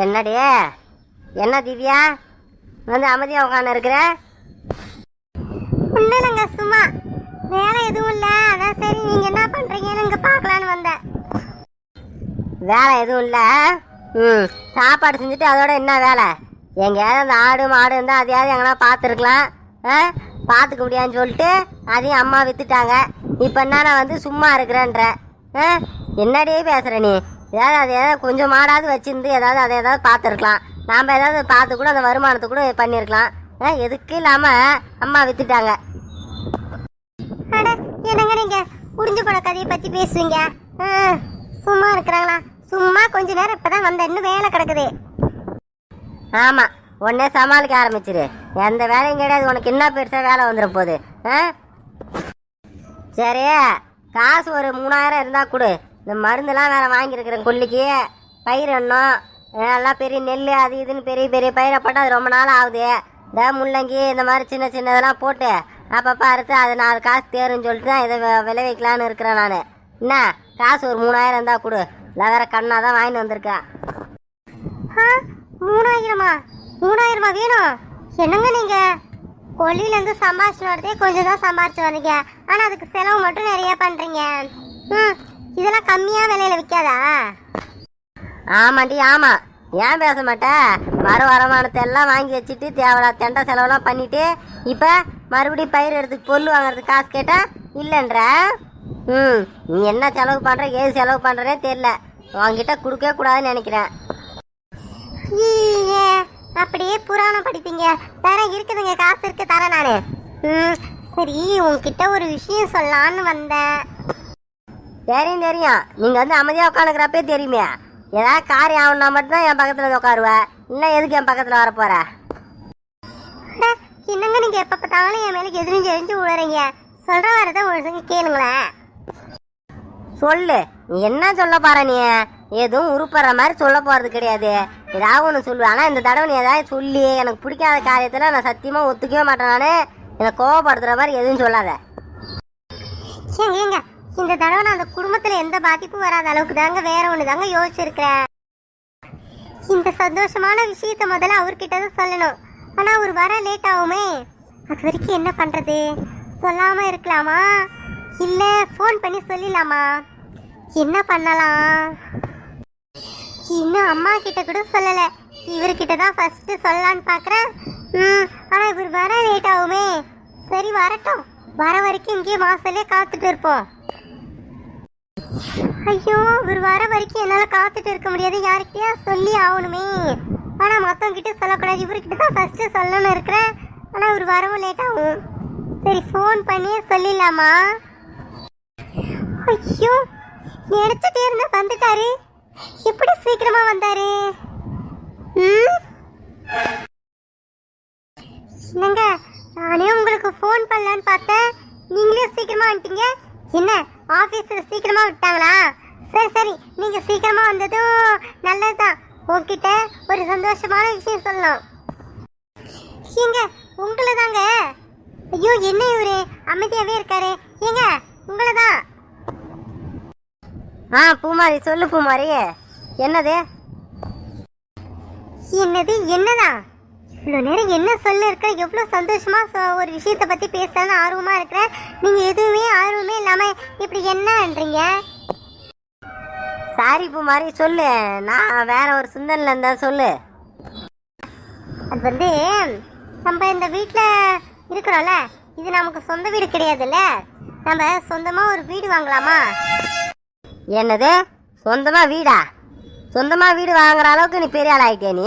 என்னடி என்ன திவ்யா வந்து அமைதியா உட்காந்து இருக்கிற? ஒன்றும் இல்லைங்க, சும்மா வேலை எதுவும் இல்லை. அதான் சரி நீங்கள் என்ன பண்ணுறீங்கன்னு இங்கே பார்க்கலான்னு வந்தேன். வேலை எதுவும் இல்லை. சாப்பாடு செஞ்சுட்டு அதோட என்ன வேலை? எங்கேயாவது அந்த ஆடு மாடு இருந்தால் அதையாவது எங்கன்னா பார்த்துருக்கலாம். பார்த்துக்க முடியாதுன்னு சொல்லிட்டு அதையும் அம்மா விற்றுட்டாங்க. இப்போ என்ன நான் வந்து சும்மா இருக்கிறேன்ற? என்னடியே பேசுகிற நீ? ஏதாவது அதை ஏதாவது கொஞ்சம் மாடாவது வச்சுருந்து ஏதாவது அதை ஏதாவது பார்த்துருக்கலாம். நாம் ஏதாவது பார்த்து கூட அந்த வருமானத்தை கூட பண்ணியிருக்கலாம். எதுக்கு இல்லாமல் அம்மா விற்றுட்டாங்க. அட என்னங்க நீங்கள் புரிஞ்சு போன கதையை பற்றி பேசுவீங்க? சும்மா இருக்கிறாங்களா? சும்மா கொஞ்ச நேரம் இப்போ தான் வந்த, இன்னும் வேலை கிடக்குது. ஆமாம், உடனே சமாளிக்க ஆரம்பிச்சிரு. எந்த வேலையும் கிடையாது, உனக்கு என்ன பெருசாக வேலை வந்துட போகுது. சரி, காசு ஒரு 3000 இருந்தால் கொடு. இந்த மருந்துலாம் வேறு வாங்கியிருக்கிறேன் கொல்லிக்கு. பயிர் எண்ணம் எல்லாம் பெரிய நெல் அது இதுன்னு பெரிய பெரிய பயிரை போட்டு அது ரொம்ப நாள் ஆகுது. இந்த முள்ளங்கி இந்த மாதிரி சின்ன சின்னதெல்லாம் போட்டு அப்பப்போ அறுத்து அது 4 காசு தேருன்னு சொல்லிட்டு தான் இதை விளைவிக்கலான்னு இருக்கிறேன் நான். என்ன காசு ஒரு 3000 இருந்தால் கொடு. இல்லை வேறு கண்ணாக தான் வாங்கிட்டு வந்திருக்கேன். 3000மா? 3000மா வேணும்? என்னங்க நீங்கள் கொல்லியிலேருந்து சம்பாரிச்சு வரதே கொஞ்சம் தான் சம்பாரிச்சு வரீங்க, ஆனால் அதுக்கு செலவு மட்டும் நிறைய பண்ணுறீங்க. இதெல்லாம் கம்மியாக விலையில் விற்காதா? ஆமாண்டி ஆமாம், ஏன் பேச மாட்டேன்? வருமானத்தை எல்லாம் வாங்கி வச்சுட்டு தேவையில்ல தெண்டை செலவெல்லாம் பண்ணிவிட்டு இப்போ மறுபடியும் பயிர் எடுத்துக்கு பொருள் வாங்குறதுக்கு காசு கேட்டால் இல்லைன்ற. நீ என்ன செலவு பண்ணுற ஏது செலவு பண்ணுறனே தெரியல. உங்ககிட்ட கொடுக்கவே கூடாதுன்னு நினைக்கிறேன். அப்படியே புராணம் படிப்பீங்க. வேற இருக்குதுங்க, காசு இருக்கு தரேன் நான். சரி, உங்ககிட்ட ஒரு விஷயம் சொல்லலான்னு வந்தேன். தெரியும் தெரியும், நீங்கள் வந்து அமைதியாக உட்காந்துக்கிறப்பே தெரியுமே. ஏதாவது காரியம் ஆகணும்னா மட்டும்தான் என் பக்கத்தில் வந்து உட்காருவேன். இல்லை எதுக்கு என் பக்கத்தில் வரப்போற? என்னங்க நீங்கள் எப்போ பார்த்தாலும் என் மேலே எதிரிஞ்சு எரிஞ்சு விழுறீங்க. சொல்கிற வரதை ஒரு கேளுங்களேன். சொல்லு, நீ என்ன சொல்ல போற? நீ எதுவும் உருப்படுற மாதிரி சொல்ல போகிறது கிடையாது. ஏதாவது ஒன்று சொல்லுவேன். ஆனால் இந்த தடவை நீ ஏதாவது சொல்லி எனக்கு பிடிக்காத காரியத்தில் நான் சத்தியமாக ஒத்துக்கவே மாட்டேன். நான் எனக்கு கோவப்படுத்துகிற மாதிரி எதுவும் சொல்லாத. ஏங்க இந்த தடவை நான் அந்த குடும்பத்தில் எந்த பாதிப்பும் வராத அளவுக்கு தாங்க வேற ஒன்று தாங்க யோசிச்சிருக்கிறேன். இந்த சந்தோஷமான விஷயத்த முதல்ல அவர்கிட்ட தான் சொல்லணும். ஆனால் அவர் வர லேட் ஆகுமே, அது வரைக்கும் என்ன பண்ணுறது? சொல்லாமல் இருக்கலாமா இல்லை ஃபோன் பண்ணி சொல்லிடலாமா? என்ன பண்ணலாம்? இன்னும் அம்மா கிட்ட கூட சொல்லலை, இவர்கிட்ட தான் ஃபஸ்ட்டு சொல்லலான்னு பார்க்குறேன். ஆனால் இவர் வர லேட் ஆகுமே. சரி வரட்டும், வர வரைக்கும் இங்கேயே வாசலே காத்துட்டு இருப்போம். ஐயோ, இவர் வர வரைக்கும் என்னால் காத்துட்டு இருக்க முடியாது, யாருக்கிட்டயா சொல்லி ஆகணுமே. ஆனால் மற்றவங்கிட்ட சொல்லக்கூடாது, இவர்கிட்ட தான் ஃபஸ்ட்டு சொல்லணும்னு இருக்கிறேன். ஆனால் இவர் வரவும் லேட் ஆகும். சரி ஃபோன் பண்ணியே சொல்லிடலாமா? ஐயோ, நினைச்சிட்டே இருந்த வந்துட்டாரு. எப்படி சீக்கிரமா வந்தாரு? என்னங்க, நானே உங்களுக்கு ஃபோன் பண்ணலான்னு பார்த்தேன், நீங்களே சீக்கிரமா வந்துட்டீங்க. என்ன ஆஃபீஸில் சீக்கிரமா விட்டாங்களா? சரி சரி, நீங்கள் சீக்கிரமா வந்ததும் நல்லதுதான். உங்ககிட்ட ஒரு சந்தோஷமான விஷயம் சொல்லலாம். ஏங்க உங்களை தாங்க. ஐயோ, என்ன இவரு அமைதியாகவே இருக்காரு? ஏங்க உங்களை தான். பூமாரி சொல்லு. பூமாரி, என்னது? என்னது என்னதான்? இவ்வளோ நேரம் என்ன சொல்ல இருக்க? எவ்வளோ சந்தோஷமா ஒரு விஷயத்த பற்றி பேசலான்னு ஆர்வமாக இருக்கிறேன். நீங்கள் எதுவுமே ஆர்வமே இல்லாமல் இப்படி என்னன்றீங்க? சாரி பூமாரி, சொல்லு. நான் வேற ஒரு சிந்தனையில் இருந்தேன், சொல்லு. அது வந்து நம்ம இந்த வீட்டில் இருக்கிறோம்ல, இது நமக்கு சொந்த வீடு கிடையாதுல்ல. நம்ம சொந்தமாக ஒரு வீடு வாங்கலாமா? என்னது சொந்தமா வீடா? சொந்தமா வீடு வாங்குற அளவுக்கு நீ பெரிய ஆள் ஆகிட்டே நீ?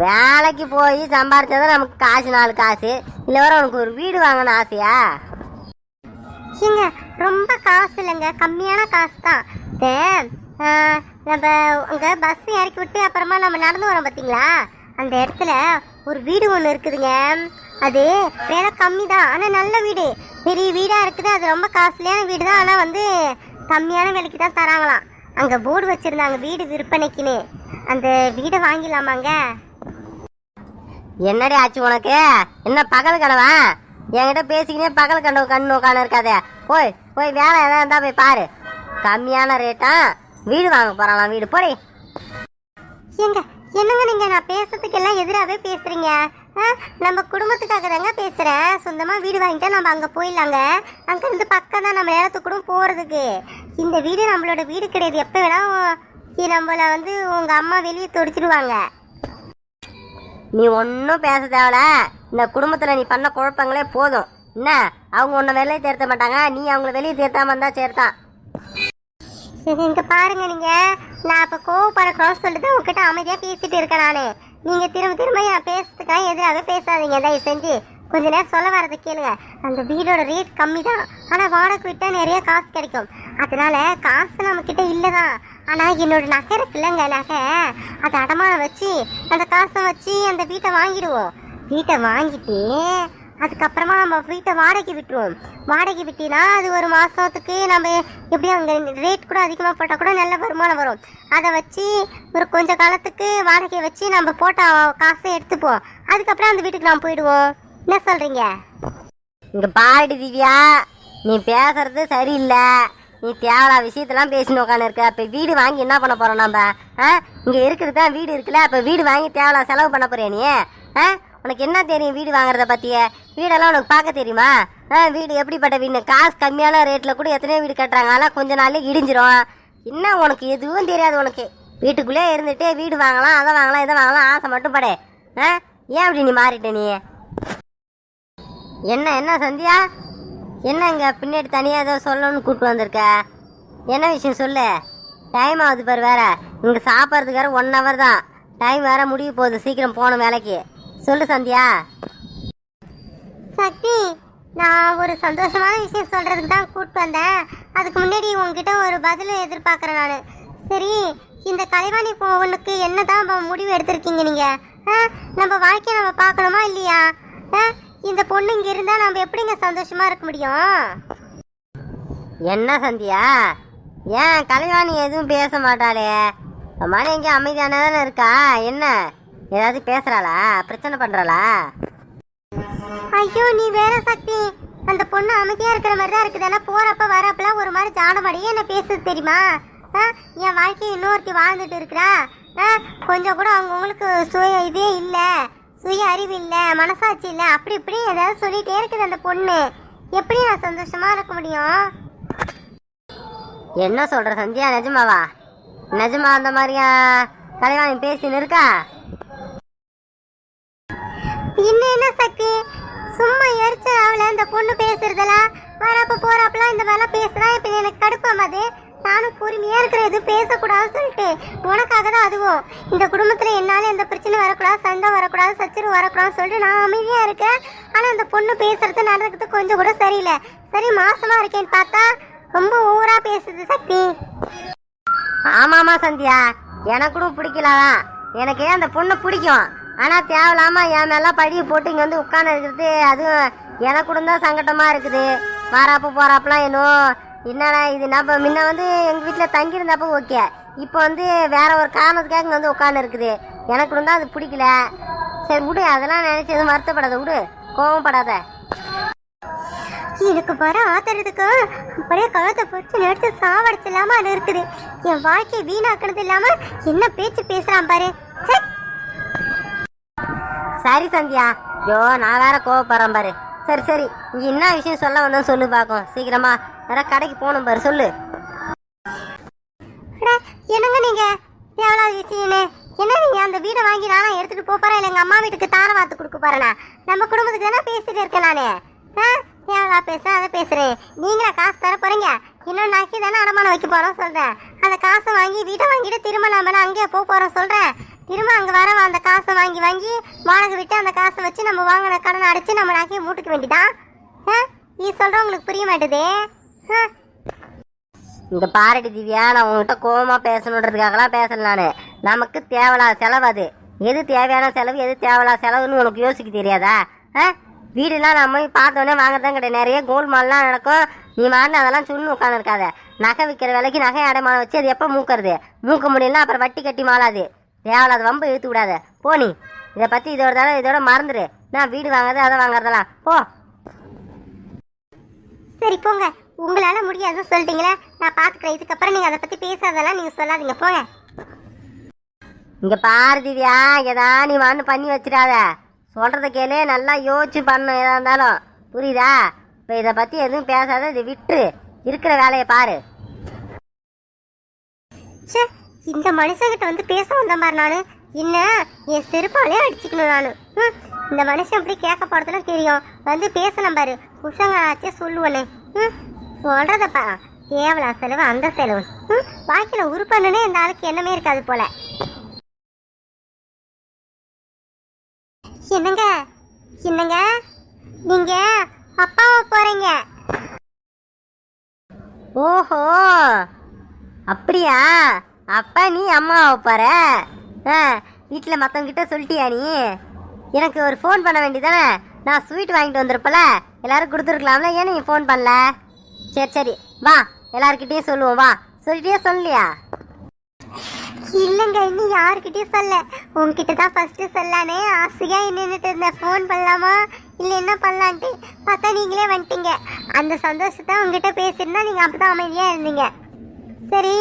வேலைக்கு போய் சம்பாரிச்சதான் நமக்கு காசு, 4 காசு. இல்லை வர உனக்கு ஒரு வீடு வாங்கணும் ஆசையா? ஏங்க ரொம்ப காசு இல்லைங்க, கம்மியான காசு தான். நம்ம அங்கே பஸ் இறக்கி விட்டு அப்புறமா நம்ம நடந்து வரோம் பார்த்தீங்களா, அந்த இடத்துல ஒரு வீடு ஒன்று இருக்குதுங்க. அது வேலை கம்மி தான், ஆனால் நல்ல வீடு, பெரிய வீடாக இருக்குது. அது ரொம்ப காஸ்ட்லியான வீடு தான், ஆனால் வந்து கம்மியான விலைக்கு தான் தராங்களாம். அங்கே போர்டு வச்சுருந்தாங்க வீடு விற்பனைக்குன்னு. அந்த வீடை வாங்கிடலாமாங்க? என்னடி ஆச்சு உனக்கு? என்ன பகல் கனவா? என்கிட்ட பேசிக்கினே பகல் கண்ணு உட்காந்து இருக்காதே. போய் போய் வேலை எதாவது இருந்தால் போய் பாரு. கம்மியான ரேட்டா வீடு வாங்க போகிறாங்களாம். வீடு போடி. ஏங்க என்னங்க நீங்க நான் பேசுறதுக்கு எல்லாம் எதிராகவே பேசுறீங்க. நம்ம குடும்பத்துக்காக தாங்க பேசுறேன். சொந்தமா வீடு வாங்கிட்டா நம்ம அங்க போயிடலாங்க. அங்க இருந்து பக்கம் தான் நம்ம இடத்துக்கு கூட போறதுக்கு. இந்த வீடு நம்மளோட வீடு கிடையாது. எப்ப வேணா நம்மள வந்து உங்க அம்மா வெளியே துடிச்சிடுவாங்க. நீ ஒன்றும் பேச தேவல. இந்த குடும்பத்தில் நீ பண்ண குழப்பங்களே போதும். என்ன அவங்க உன்னை வெளியே தேர்த்த மாட்டாங்க, நீ அவங்கள வெளியே தேர்த்தாம இருந்தா சேர்த்தான். இங்க பாருங்க, நீங்க நான் இப்ப கோவப்படக்கூடாதுன்னு சொல்லிட்டு உங்ககிட்ட அமைதியா பேசிட்டு இருக்கேன் நானு. நீங்க திரும்ப திரும்ப என் பேசுறதுக்காக எதிராக பேசாதீங்க. தயவு செஞ்சு கொஞ்ச நேரம் சொல்ல வரதை கேளுங்க. அந்த வீடோட ரேட் கம்மி தான், ஆனா வாடகை விட்டா நிறைய காசு கிடைக்கும். அதனால காசு நம்ம கிட்ட இல்லதான். ஆனா என்னோட நகை இருக்குல்லங்க, நகை அதை அடமானம் வச்சு அந்த காசை வச்சு அந்த வீட்டை வாங்கிடுவோம். வீட்டை வாங்கிட்டு அதுக்கப்புறமா நம்ம வீட்டை வாடகை விட்டுருவோம். வாடகை விட்டினா அது ஒரு மாதத்துக்கு நம்ம எப்படியும் அங்கே ரேட் கூட அதிகமாக போட்டால் கூட நல்ல வருமானம் வரும். அதை வச்சு ஒரு கொஞ்ச காலத்துக்கு வாடகையை வச்சு நம்ம போட்ட காசை எடுத்துப்போம். அதுக்கப்புறம் அந்த வீட்டுக்கு நாம் போயிடுவோம். என்ன சொல்கிறீங்க? இங்கே பாடி திவ்யா, நீ பேசுறது சரியில்லை. நீ தேவையில்லா விஷயத்தெல்லாம் பேசின்னு உட்காந்து இருக்க. இப்போ வீடு வாங்கி என்ன பண்ண போகிறோம் நம்ம? இங்கே இருக்கிறது தான் வீடு இருக்குல்ல. அப்போ வீடு வாங்கி தேவையில்லா செலவு பண்ண போறியா நீ? உனக்கு என்ன தெரியும் வீடு வாங்குறத பற்றிய? வீடெல்லாம் உனக்கு பார்க்க தெரியுமா? வீடு எப்படிப்பட்ட வீடு? காசு கம்மியான ரேட்டில் கூட எத்தனையோ வீடு கட்டுறாங்க. அதெல்லாம் கொஞ்ச நாள்லேயே இடிஞ்சிரும். என்ன உனக்கு எதுவும் தெரியாது. உனக்கு வீட்டுக்குள்ளே இருந்துட்டு வீடு வாங்கலாம், அதை வாங்கலாம், இதை வாங்கலாம் ஆசை மட்டும் படே. ஏன் அப்படி நீ மாறிட்ட நீ? என்ன சந்தியா, என்ன இங்கே பின்னாடி தனியாக ஏதோ சொல்லணும்னு கூப்பிட்டு வந்திருக்க? என்ன விஷயம் சொல்லு. டைம் ஆகுது பாரு. வேற இங்கே சாப்பிட்றதுக்கு வேறு 1 hour தான். டைம் வேற முடிய போகுது. சீக்கிரம் போகணும் வேலைக்கு. சொல்லு சந்தியா. சக்தி, நான் ஒரு சந்தோஷமான விஷயம் சொல்றதுக்கு தான் கூப்பிட்டு வந்தேன். அதுக்கு முன்னாடி உங்ககிட்ட ஒரு பதில் எதிர்பார்க்குறேன் நான். சரி, இந்த கலைவாணி பொண்ணுக்கு என்ன தான் முடிவு எடுத்திருக்கீங்க நீங்க? நம்ம வாழ்க்கையை நம்ம பார்க்கணுமா இல்லையா? இந்த பொண்ணு இங்கே இருந்தால் நம்ம எப்படிங்க சந்தோஷமா இருக்க முடியும்? என்ன சந்தியா, ஏன் கலைவாணி எதுவும் பேச மாட்டாளே? அம்மானி எங்கேயும் அமைதியானதானே இருக்கா? என்ன ஏதாவது பேசுறாளா? பிரச்சனை பண்றாளா? ஐயோ நீ வேற சக்தி, அந்த பொண்ணு அமைதியா இருக்கிற மாதிரி தான் இருக்குது. ஆனால் போறப்ப வரப்பெல்லாம் ஒரு மாதிரி ஜாடமாடியே என்ன பேசுது தெரியுமா? என் வாழ்க்கையை இன்னொருத்தி வாழ்ந்துட்டு இருக்கிறா. கொஞ்சம் கூட அவங்கவுங்களுக்கு சுய இதே இல்லை, சுய அறிவு இல்லை, மனசாட்சி இல்லை, அப்படி இப்படி ஏதாவது சொல்லிட்டே இருக்குது அந்த பொண்ணு. எப்படி நான் சந்தோஷமா இருக்க முடியும்? என்ன சொல்ற சந்தியா? நிஜமாவா? நிஜமா அந்த மாதிரியா கலைவாணி பேசின்னு இருக்கா? என்ன சக்தி, சும்மா எரிச்சல் ஆகல இந்த பொண்ணு பேசுறதெல்லாம். வரப்ப போறப்பெல்லாம் இந்த மாதிரிலாம் பேசுறா. இப்ப எனக்கு கடுப்பாமது. நானும் பொறுமையா இருக்கிற, எதுவும் பேசக்கூடாதுன்னு சொல்லிட்டு உனக்காக தான். அதுவும் இந்த குடும்பத்துல என்னால எந்த பிரச்சனை வரக்கூடாது, சண்டை வரக்கூடாது, சச்சரவு வரக்கூடாதுன்னு சொல்லிட்டு நான் அமைதியா இருக்கேன். ஆனா அந்த பொண்ணு பேசுறது நடக்கிறது கொஞ்சம் கூட சரியில்லை. சரி, மாசமா இருக்கேன்னு பார்த்தா ரொம்ப ஓவரா பேசுது சக்தி. ஆமாமா சந்தியா, எனக்கு கூட பிடிக்கலதான். எனக்கு அந்த பொண்ணை பிடிக்கும். ஆனால் தேவையில்லாம என் மேலாம் படியை போட்டு இங்கே வந்து உட்காந்து இருக்கிறது அதுவும் எனக்கு கூட தான் சங்கட்டமாக இருக்குது. வரப்போ போகிறப்பெல்லாம் என்னடா இது, நம்ம முன்ன வந்து எங்கள் வீட்டில் தங்கியிருந்தப்போ ஓகே, இப்போ வந்து வேற ஒரு காரணத்துக்காக இங்கே வந்து உட்காந்து இருக்குது. எனக்கு கூட தான் அது பிடிக்கல. சரி விடு, அதெல்லாம் நினச்சி எதுவும் வருத்தப்படாத, விடு, கோவப்படாத. எனக்கு வர ஆத்துறதுக்கு அப்படியே கழுத்தை பிடிச்சி நடிச்சு சாவடிச்சில்லாம அது இருக்குது. என் வாழ்க்கையை வீணாக்குனது இல்லாம என்ன பேச்சு பேசுறான் பாரு. சரி சந்தியா, ஐயோ நான் வேற கோவப்படுறேன் பாரு. சரி சரி, இங்கே என்ன விஷயம் சொல்ல வந்தோம் சொல்லு பார்க்கும். சீக்கிரமா வேற கடைக்கு போகணும் பாரு, சொல்லு. என்னங்க நீங்க எவ்வளோ விஷயம்னு என்ன? நீங்க அந்த வீடை வாங்கி நானா எடுத்துட்டு போறேன், இல்லை எங்க அம்மா வீட்டுக்கு தார வாத்து கொடுக்க போறேனா? நம்ம குடும்பத்துக்கு தானே பேசிட்டு இருக்கேன் நானு. எவ்வளோ பேசுறேன் அதை பேசுறேன். நீங்களா காசு தர போறீங்க? இன்னும் நக்கி தானே அடமானம் வைக்க போறோம் சொல்றேன். அந்த காசை வாங்கி வீட்டை வாங்கிட்டு திரும்ப நம்ம அங்கேயே போறோம் சொல்றேன். திரும்ப அங்கே வர அந்த காசை வாங்கி வாடகை விட்டு அந்த காசை வச்சு நம்ம வாங்கின கடனை அடைச்சு நம்ம நகையை மூட்டுக்க வேண்டியதான். நீ சொல்ற உங்களுக்கு புரிய மாட்டேதே. இந்த பாரடி திவ்யா, நான் உங்ககிட்ட கோவமா பேசணுன்றதுக்காகலாம் பேசல. நமக்கு தேவையில்லாத செலவு அது. எது தேவையான செலவு, எது தேவையில்லாத செலவுன்னு உனக்கு யோசிக்க தெரியாதா? வீடுலாம் நம்ம பார்த்தோன்னே வாங்குறதான் கிடையாது. நிறைய கோல்மால்லாம் நடக்கும். நீ மாறின அதெல்லாம் சொல்லு உட்காந்து இருக்காத. நகை விற்கிற விலைக்கு நகை அடைமானம் வச்சு அது எப்போ மூக்கிறது? மூக்க முடியலன்னா அப்புறம் வட்டி கட்டி மாளாது. தேவையில்லாத வம்பு இழுத்து விடாத. போனி இதை பற்றி இதோட மறந்துடு. நான் வீடு வாங்குறது அதை வாங்குறதெல்லாம் போ. சரி போங்க, உங்களால முடியாதுன்னு சொல்லிட்டீங்களே, நான் பார்த்துக்கிறேன். இதுக்கப்புறம் நீங்கள் அதை பற்றி பேசாதெல்லாம் நீங்கள் சொல்லாதீங்க, போங்க. இங்கே பாரு திவ்யா, ஏதா நீ வான்னு பண்ணி வச்சிடாத. சொல்கிறத கேளு, நல்லா யோசிச்சு பண்ணணும் எதா இருந்தாலும், புரியுதா? இப்போ இதை பற்றி எதுவும் பேசாத, இதை விட்டு இருக்கிற வேலையை பாரு. சே, இந்த மனுஷங்கிட்ட வந்து பேச வந்த மாதிரி நான் என்ன என் செருப்பாலே அடிச்சுக்கணும் நான். இந்த மனுஷன் எப்படி கேட்க போறதுன்னு தெரியும், வந்து பேசலாம் பாரு, புஷங்க ஆச்சே சொல்லுவனே. சொல்றதப்பா, கேவலா செலவு அந்த செலவு. வாழ்க்கையில உருப்பண்ணுனே இந்த ஆளுக்கு என்னமே இருக்காது போல. என்னங்க என்னங்க, நீங்க அப்பாவை போறீங்க? ஓஹோ, அப்படியா? அப்பா நீ அம்மாவை போற? வீட்டில் மற்றவங்கிட்ட சொல்லிட்டியா நீ? எனக்கு ஒரு ஃபோன் பண்ண வேண்டியதானே? நான் ஸ்வீட் வாங்கிட்டு வந்திருப்பல, எல்லாரும் கொடுத்துருக்கலாம்ல, ஏன் நீ ஃபோன் பண்ணல? சரி சரி வா, எல்லாருக்கிட்டையும் சொல்லுவோம் வா. சொல்லிட்டியா சொல்லலையா? இல்லைங்க, இன்னும் யாருக்கிட்டையும் சொல்ல, உங்ககிட்ட தான் ஃபர்ஸ்ட் சொல்லானே ஆசையா நின்றுட்டு இருந்தேன். ஃபோன் பண்ணலாமா இல்லை என்ன பண்ணலான்ட்டு பார்த்தா நீங்களே வந்துட்டீங்க. அந்த சந்தோஷத்தை உங்ககிட்ட பேசியிருந்தா நீங்கள் அப்போ தான் அமைதியாக இருந்தீங்க. சரி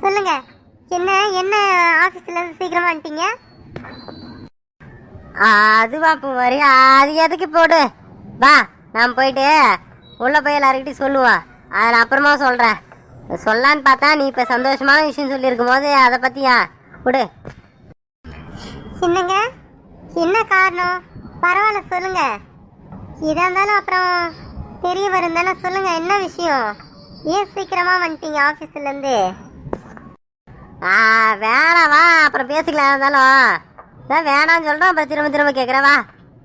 சொல்லுங்க, என்ன என்ன ஆஃபீஸில் இருந்து சீக்கிரமா வந்துட்டீங்க? அதுவா பூமாரி, அது எதுக்கு போடு. வா, நான் போயிட்டு உள்ளே போய் எல்லாருக்கிட்டையும் சொல்லுவோம். அதை நான் அப்புறமா சொல்கிறேன். சொல்லான்னு பார்த்தா நீ இப்போ சந்தோஷமான விஷயம் சொல்லியிருக்கும் போது அதை பற்றியா விடு. என்னங்க, என்ன காரணம்? பரவாயில்ல சொல்லுங்க, இதாக இருந்தாலும் அப்புறம் தெரிய வரும் தானே. சொல்லுங்க, என்ன விஷயம்? ஏன் சீக்கிரமா வந்துட்டீங்க ஆஃபீஸ்லேருந்து? வேணாவா, அப்புறம் பேசிக்கலாம். இருந்தாலும் தான் வேணான்னு சொல்கிறோம், அப்புறம் திரும்ப திரும்ப கேட்குறேன். வா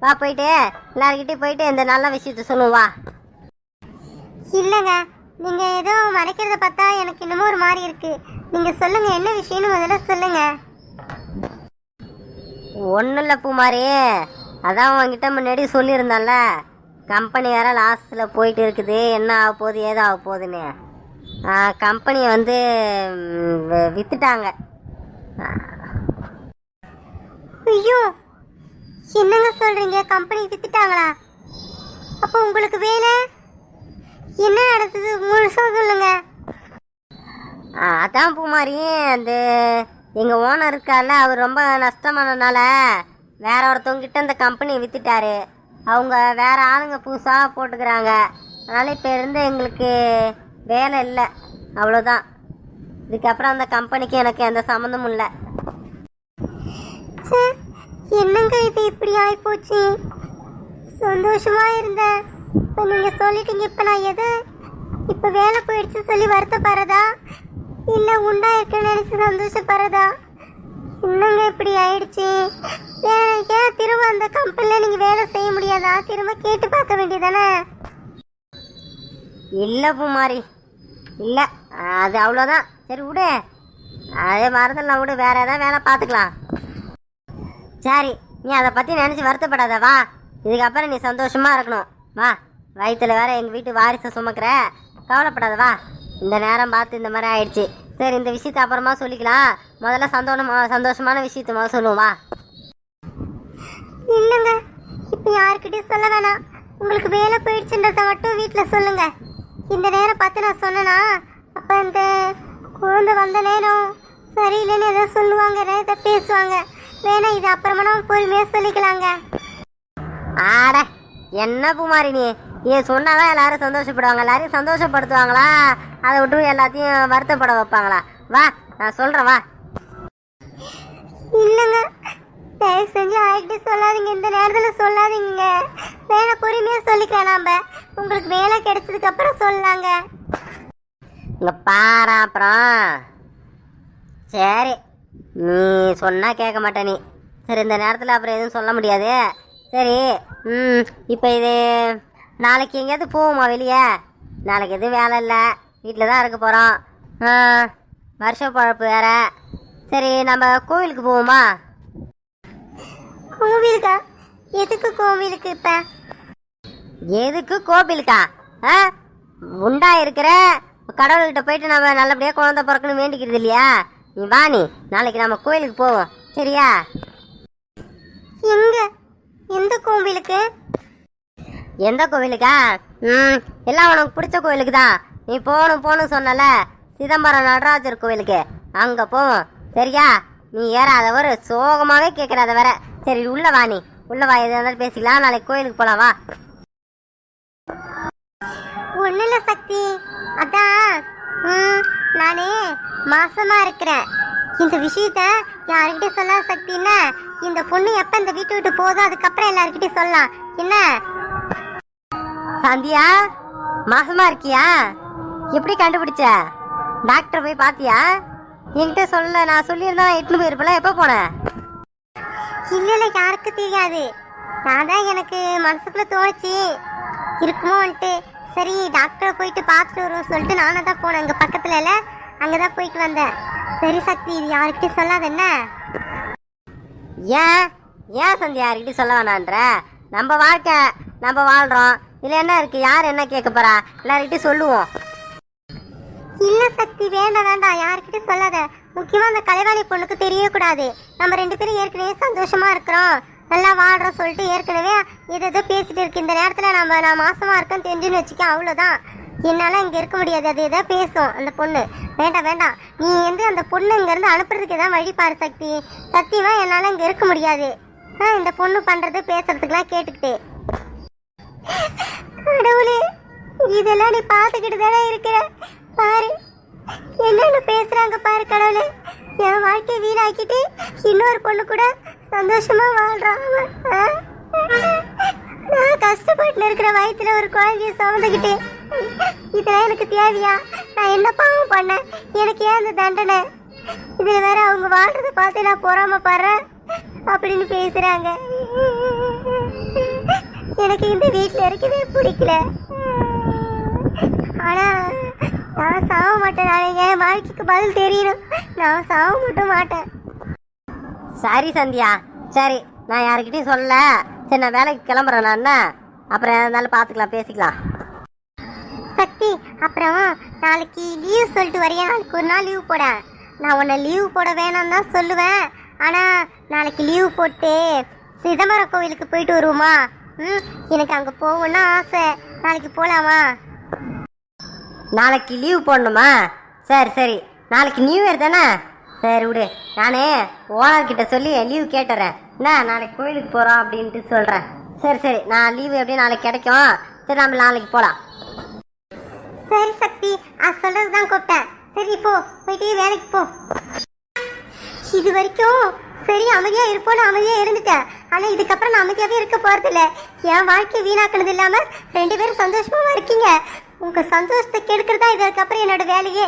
வா, போயிட்டு எல்லாருக்கிட்டையும் போயிட்டு இந்த நல்ல விஷயத்த சொல்லுவோம் வா. இல்லைங்க, நீங்கள் ஏதோ மறைக்கிறத பார்த்தா எனக்கு இன்னமும் ஒரு மாதிரி இருக்கு. நீங்கள் சொல்லுங்கள், என்ன விஷயம்னு முதல்ல சொல்லுங்க. ஒன்றும் இல்லை பூமாரி, அதான் உங்ககிட்ட முன்னாடி சொல்லியிருந்தான்ல, கம்பெனி வேறு லாஸ்ட்டில் போயிட்டு இருக்குது, என்ன ஆக போகுது ஏதோ ஆக போகுதுன்னு. கம்பெனியை வந்து விற்றுட்டாங்க. ஐயோ, என்னங்க சொல்கிறீங்க? கம்பெனி விற்றுட்டாங்களா? அப்போ உங்களுக்கு வேலை என்ன நடக்குது முழுசாக சொல்லுங்க. அதான் பூமாரி, அந்த எங்கள் ஓனர் இருக்கார்ல, அவர் ரொம்ப நஷ்டமானதுனால வேற ஒருத்தவங்கிட்ட இந்த கம்பெனியை விற்றுட்டாரு. அவங்க வேற ஆளுங்க புதுசாக போட்டுக்கிறாங்க. அதனால் இப்போ இருந்து எங்களுக்கு வேலை இல்லை, அவ்வளோதான். இதுக்கப்புறம் அந்த கம்பெனிக்கு எனக்கு எந்த சம்மந்தமும் இல்லை. என்னங்க இது இப்படி ஆகிப்போச்சு? சந்தோஷமா இருந்தேன், இப்போ நீங்கள் சொல்லிட்டீங்க. இப்போ நான் எது இப்போ வேலை போயிடுச்சு சொல்லி வருத்தப்படுறதா இல்லை உண்டா இருக்குன்னு நினச்சி சந்தோஷப்படுறதா? என்னங்க இப்படி ஆயிடுச்சு? ஏன் திரும்ப அந்த கம்பெனியில் நீங்கள் வேலை செய்ய முடியாதா? திரும்ப கேட்டு பார்க்க வேண்டியதானே? இல்லை பூமாரி, இல்லை, அது அவ்வளோதான். சரி விடு, அதே மறந்துடலாம் விடு, வேற ஏதாவது வேலை பார்த்துக்கலாம். சரி, நீ அதை பற்றி நினச்சி வருத்தப்படாத வா. இதுக்கப்புறம் நீ சந்தோஷமாக இருக்கணும் வா. வயிற்றுல வேற எங்கள் வீட்டு வாரிசை சுமக்கிற, கவலைப்படாத வா. இந்த நேரம் பார்த்து இந்த மாதிரி ஆயிடுச்சு. சரி, இந்த விஷயத்தை அப்புறமா சொல்லிக்கலாம். முதல்ல சந்தோஷமான விஷயத்த முதல்ல சொல்லுவோம் வா. இல்லைங்க, இப்போ யாருக்கிட்டையும் சொல்ல வேணாம். உங்களுக்கு வேலை போயிடுச்சுன்றதை மட்டும் வீட்டில் சொல்லுங்க. இந்த நேரம் பார்த்து நான் சொன்னேன்னா அப்போ இந்த குழந்தை வந்த நேரம் சரியில்லைன்னு எதை சொல்லுவாங்க, எதை பேசுவாங்க. வேணா இது அப்புறமா நம்ம பொறுமையாக சொல்லிக்கலாங்க. ஆட என்ன பூமாரி, நீ சொன்னாதான் எல்லாரும் சந்தோஷப்படுவாங்க. எல்லாரையும் சந்தோஷப்படுத்துவாங்களா? அதை விட்டு எல்லாத்தையும் வருத்தப்பட வைப்பாங்களா? வா, நான் சொல்கிறேன் வா. இல்லைங்க, தயவு செஞ்சு ஆகிட்டு சொல்லாதீங்க, இந்த நேரத்தில் சொல்லாதீங்க. வேணா பொறுமையாக சொல்லிக்கலாம், நாம் உங்களுக்கு வேலை கிடைச்சதுக்கு அப்புறம் சொல்லலாங்க. இங்கே பாரு, அப்புறம் சரி நீ சொன்னால் கேட்க மாட்டே நீ. சரி, இந்த நேரத்தில் அப்புறம் எதுவும் சொல்ல முடியாது. சரி, இப்போ இது நாளைக்கு எங்கேயாவது போவோமா வெளியே? நாளைக்கு எதுவும் வேலை இல்லை, வீட்டில் தான் இருக்க போகிறோம். வருஷ பழப்பு வேறு. சரி, நம்ம கோவிலுக்கு போவோமா? கோவிலுக்கா? எதுக்கு கோவிலுக்கு? இப்போ எதுக்கு கோவிலுக்கா? உண்டா இருக்கிற கடவுள்கிட்ட போயிட்டு நம்ம நல்லபடியாக குழந்தை பிறக்கணும் வேண்டிக்கிறது இல்லையா? நீ வா, நீ நாளைக்கு நம்ம கோவிலுக்கு போவோம், சரியா? எங்க? எந்த கோவிலுக்கு? எந்த கோவிலுக்கா? எல்லாம் உனக்கு பிடிச்ச கோவிலுக்கு தான். நீ போகணும் சொன்னல, சிதம்பரம் நடராஜர் கோவிலுக்கு. அங்கே போவோம், சரியா? நீ ஏறாதவர் சோகமாகவே கேட்குறாத வேற. சரி உள்ள வா, நீ உள்ள வா, எது இருந்தாலும் பேசிக்கலாம். நாளைக்கு கோயிலுக்கு போகலாம் வா. ஒன்றும் இல்லை சக்தி, அதான் நானே மாசமா இருக்கிறேன். இந்த விஷயத்த யாருக்கிட்ட சொல்லாத சக்தின்னா, இந்த பொண்ணு எப்ப இந்த வீட்டு விட்டு போதும் அதுக்கப்புறம் எல்லாருக்கிட்டையும் சொல்லலாம் என்ன? சந்தியா, மாசமா இருக்கியா? எப்படி கண்டுபிடிச்ச? டாக்டர் போய் பாத்தியா? என்கிட்ட சொல்ல, நான் சொல்லியிருந்தா எட்டுன்னு போயிருப்பல. எப்போ போனேன்? இல்ல யாருக்கு தெரியாது. நான் தான் எனக்கு மனசுக்குள்ள தோணுச்சு இருக்குமோன்ட்டு, சரி டாக்டரை போயிட்டு பார்த்துட்டு வருவோம் சொல்லிட்டு நானே தான் போனேன். இங்கே பக்கத்துல இல்லை, அங்கதான் போயிட்டு வந்தேன். சரி சக்தி, இது யாருக்கிட்டையும் சொல்லாத என்ன? ஏன் ஏன் சந்தியா யாருக்கிட்டையும் சொல்ல வேணான்ற? நம்ம வாழ்க்கை நம்ம வாழ்றோம், இதுல என்ன இருக்கு? யார் என்ன கேட்க போறா? எல்லாருக்கிட்டையும் சொல்லுவோம். இல்ல சக்தி, வேண்டாம் வேண்டாம், யாருக்கிட்டையும் சொல்லாத. முக்கியமா அந்த கலைவாணி பொண்ணுக்கு தெரியக்கூடாது. நம்ம 2 பேரும் ஏற்கனவே சந்தோஷமா இருக்கிறோம், நல்லா வாழ்றோம் சொல்லிட்டு ஏற்கனவே ஏதோ பேசிட்டு இருக்கு. இந்த நேரத்துல நான் மாசமா இருக்கேன்னு தெரிஞ்சுன்னு வச்சுக்க, அவ்வளவுதான். என்னால இங்க இருக்க முடியாது. அது ஏதோ பேசும் அந்த பொண்ணு. வேண்டாம் வேண்டாம், நீ அந்த பொண்ணு இங்க இருந்து அனுப்புறதுக்கு ஏதாவது வழி பாரு சக்தி. சத்தியமா என்னால இங்க இருக்க முடியாது. இந்த பொண்ணு பண்றது பேசுறதுக்கெல்லாம் கேட்டுக்கிட்டு. கடவுளே, இதெல்லாம் நீ பாத்துக்கிட்டு தானே இருக்கிற. பாரு என்னன்னு பேசுறாங்க பாரு கடவுளே. என் வாழ்க்கையை வீணாக்கிட்டு இன்னொரு பொண்ணு கூட சந்தோஷமா வாழ்றான். நான் கஷ்டப்பட்டு இருக்கிற வயிற்றுல ஒரு குழந்தைய சுமந்துக்கிட்டு இதெல்லாம் எனக்கு தேவையா? நான் என்ன பாவம் பண்ணேன்? எனக்கு ஏன் இந்த தண்டனை? இதுல வேற அவங்க வாழ்றதை பார்த்து நான் பொறாமப்படுறேன் அப்படின்னு பேசுறாங்க. எனக்கு இந்த வீட்டில் இருக்கவே பிடிக்கல. ஆனா நான் சாக மாட்டேன். நான் என் வாழ்க்கைக்கு பதில் தெரியணும். நான் சாக மட்டும் மாட்டேன். சரி சந்தியா, சரி நான் யாருக்கிட்டையும் சொல்ல. சரி நான் வேலைக்கு கிளம்புறேன். நான் என்ன அப்புறம் இருந்தாலும் பார்த்துக்கலாம், பேசிக்கலாம். சக்தி, அப்புறம் நாளைக்கு லீவ் சொல்லிட்டு வரையா? நாளைக்கு ஒரு நாள் லீவ் போட. நான் உன்னை லீவ் போட வேணாம் தான் சொல்லுவேன். ஆனால் நாளைக்கு லீவ் போட்டு சிதம்பரம் கோவிலுக்கு போயிட்டு வருவோமா? எனக்கு அங்கே போகணும்னு ஆசை. நாளைக்கு போகலாமா? நாளைக்கு லீவ் போடணுமா? சரி சரி, நாளைக்கு நியூ இயர் தானே. சரி விடு, நானே ஓனர்கிட்ட சொல்லி லீவ் கேட்டுறேன். என்ன நாளைக்கு கோயிலுக்கு போகிறோம் அப்படின்ட்டு சொல்கிறேன். சரி சரி, நான் லீவு எப்படி நாளைக்கு கிடைக்கும். சரி நம்ம நாளைக்கு போகலாம். சரி சக்தி, அது சொல்றது தான் கூப்பிட்டேன். சரி போ, போயிட்டு வேலைக்கு போ. இது வரைக்கும் சரி அமைதியா இருப்போன்னு அமைதியா இருந்துட்டேன். ஆனா இதுக்கப்புறம் நான் அமைதியாவே இருக்க போறது இல்ல. என் வாழ்க்கை வீணாக்குனது இல்லாம 2 பேரும் சந்தோஷமா இருக்கீங்க. உங்க சந்தோஷத்தை கெடுக்கிறதா இதுக்கப்புறம் என்னோட வேலையே.